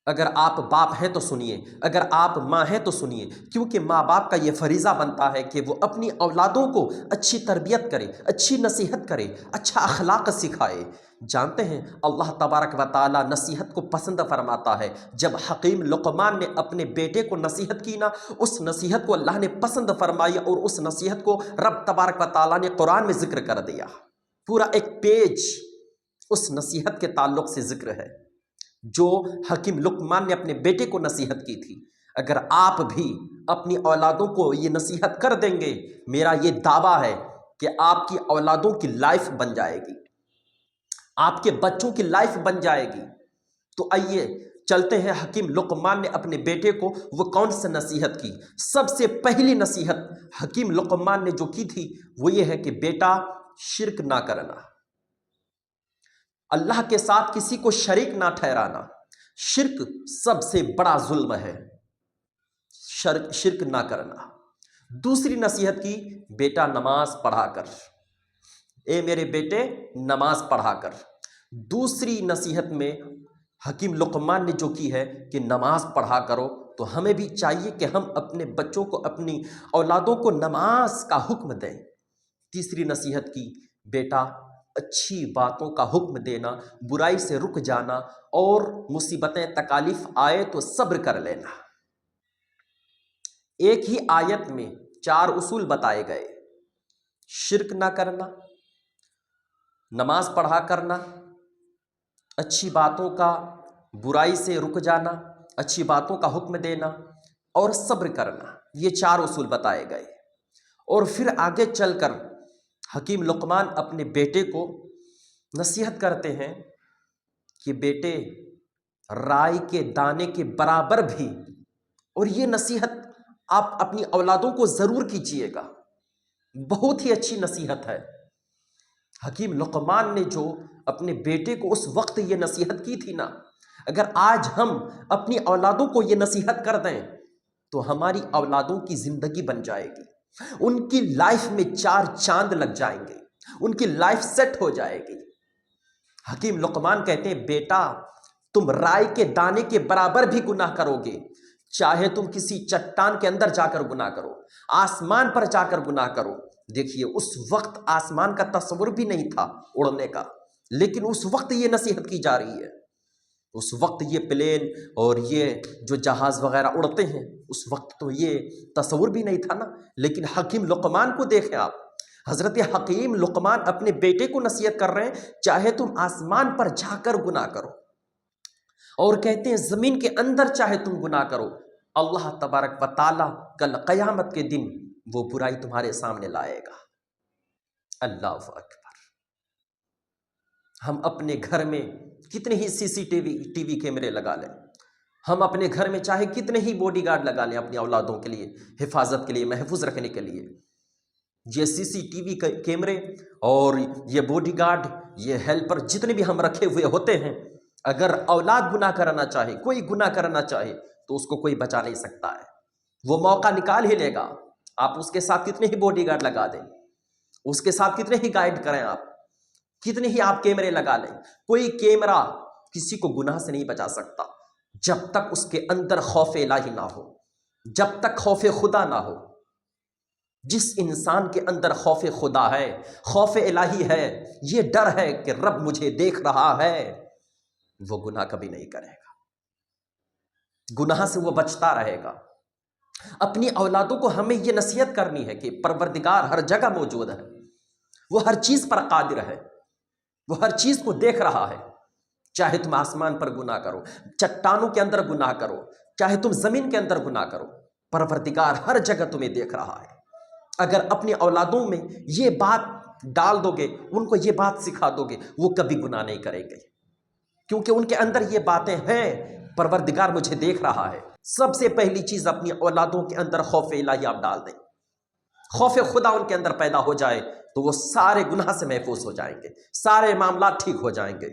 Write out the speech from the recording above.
اگر آپ باپ ہیں تو سنیے، اگر آپ ماں ہیں تو سنیے، کیونکہ ماں باپ کا یہ فریضہ بنتا ہے کہ وہ اپنی اولادوں کو اچھی تربیت کرے، اچھی نصیحت کرے، اچھا اخلاق سکھائے۔ جانتے ہیں اللہ تبارک و تعالیٰ نصیحت کو پسند فرماتا ہے۔ جب حکیم لقمان نے اپنے بیٹے کو نصیحت کی نا، اس نصیحت کو اللہ نے پسند فرمائی، اور اس نصیحت کو رب تبارک و تعالیٰ نے قرآن میں ذکر کر دیا۔ پورا ایک پیج اس نصیحت کے تعلق سے ذکر ہے جو حکیم لقمان نے اپنے بیٹے کو نصیحت کی تھی۔ اگر آپ بھی اپنی اولادوں کو یہ نصیحت کر دیں گے، میرا یہ دعویٰ ہے کہ آپ کی اولادوں کی لائف بن جائے گی، آپ کے بچوں کی لائف بن جائے گی۔ تو آئیے چلتے ہیں، حکیم لقمان نے اپنے بیٹے کو وہ کون سے نصیحت کی؟ سب سے پہلی نصیحت حکیم لقمان نے جو کی تھی وہ یہ ہے کہ بیٹا شرک نہ کرنا، اللہ کے ساتھ کسی کو شریک نہ ٹھہرانا۔ شرک سب سے بڑا ظلم ہے، شرک نہ کرنا۔ دوسری نصیحت کی، بیٹا نماز پڑھا کر، اے میرے بیٹے نماز پڑھا کر۔ دوسری نصیحت میں حکیم لقمان نے جو کی ہے کہ نماز پڑھا کرو، تو ہمیں بھی چاہیے کہ ہم اپنے بچوں کو، اپنی اولادوں کو نماز کا حکم دیں۔ تیسری نصیحت کی، بیٹا اچھی باتوں کا حکم دینا، برائی سے رک جانا، اور مصیبتیں تکالیف آئے تو صبر کر لینا۔ ایک ہی آیت میں 4 اصول بتائے گئے: شرک نہ کرنا، نماز پڑھا کرنا، اچھی باتوں کا، برائی سے رک جانا، اچھی باتوں کا حکم دینا، اور صبر کرنا۔ یہ 4 اصول بتائے گئے۔ اور پھر آگے چل کر حکیم لقمان اپنے بیٹے کو نصیحت کرتے ہیں کہ بیٹے رائی کے دانے کے برابر بھی، اور یہ نصیحت آپ اپنی اولادوں کو ضرور کیجیے گا، بہت ہی اچھی نصیحت ہے۔ حکیم لقمان نے جو اپنے بیٹے کو اس وقت یہ نصیحت کی تھی نا، اگر آج ہم اپنی اولادوں کو یہ نصیحت کر دیں تو ہماری اولادوں کی زندگی بن جائے گی، ان کی لائف میں 4 چاند لگ جائیں گے، ان کی لائف سیٹ ہو جائے گی۔ حکیم لقمان کہتے ہیں بیٹا تم رائی کے دانے کے برابر بھی گناہ کرو گے، چاہے تم کسی چٹان کے اندر جا کر گناہ کرو، آسمان پر جا کر گناہ کرو۔ دیکھیے اس وقت آسمان کا تصور بھی نہیں تھا اڑنے کا، لیکن اس وقت یہ نصیحت کی جا رہی ہے۔ اس وقت یہ پلین اور یہ جو جہاز وغیرہ اڑتے ہیں، اس وقت تو یہ تصور بھی نہیں تھا نا، لیکن حکیم لقمان کو دیکھیں آپ، حضرت حکیم لقمان اپنے بیٹے کو نصیحت کر رہے ہیں، چاہے تم آسمان پر جا کر گناہ کرو، اور کہتے ہیں زمین کے اندر چاہے تم گناہ کرو، اللہ تبارک و تعالیٰ کل قیامت کے دن وہ برائی تمہارے سامنے لائے گا۔ اللہ اکبر۔ ہم اپنے گھر میں کتنے ہی ٹی وی کیمرے لگا لیں، ہم اپنے گھر میں چاہے کتنے ہی باڈی گارڈ لگا لیں اپنی اولادوں کے لیے، حفاظت کے لیے، محفوظ رکھنے کے لیے، یہ ٹی وی کیمرے اور یہ باڈی گارڈ، یہ ہیلپر جتنے بھی ہم رکھے ہوئے ہوتے ہیں، اگر اولاد گناہ کرنا چاہے، کوئی گناہ کرنا چاہے، تو اس کو کوئی بچا نہیں سکتا ہے، وہ موقع نکال ہی لے گا۔ آپ اس کے ساتھ کتنے ہی باڈی گارڈ لگا دیں، اس کے ساتھ کتنے ہی گائیڈ کریں، آپ کتنے ہی آپ کیمرے لگا لیں، کوئی کیمرہ کسی کو گناہ سے نہیں بچا سکتا جب تک اس کے اندر خوف الہی نہ ہو، جب تک خوف خدا نہ ہو۔ جس انسان کے اندر خوف خدا ہے، خوف الہی ہے، یہ ڈر ہے کہ رب مجھے دیکھ رہا ہے، وہ گناہ کبھی نہیں کرے گا، گناہ سے وہ بچتا رہے گا۔ اپنی اولادوں کو ہمیں یہ نصیحت کرنی ہے کہ پروردگار ہر جگہ موجود ہے، وہ ہر چیز پر قادر ہے، وہ ہر چیز کو دیکھ رہا ہے، چاہے تم آسمان پر گناہ کرو، چٹانوں کے اندر گناہ کرو، چاہے تم زمین کے اندر گناہ کرو، پروردگار ہر جگہ تمہیں دیکھ رہا ہے۔ اگر اپنی اولادوں میں یہ بات ڈال دو گے، ان کو یہ بات سکھا دو گے، وہ کبھی گناہ نہیں کریں گے، کیونکہ ان کے اندر یہ باتیں ہیں، پروردگار مجھے دیکھ رہا ہے۔ سب سے پہلی چیز اپنی اولادوں کے اندر خوف الہی آپ ڈال دیں، خوف خدا ان کے اندر پیدا ہو جائے تو وہ سارے گناہ سے محفوظ ہو جائیں گے، سارے معاملات ٹھیک ہو جائیں گے۔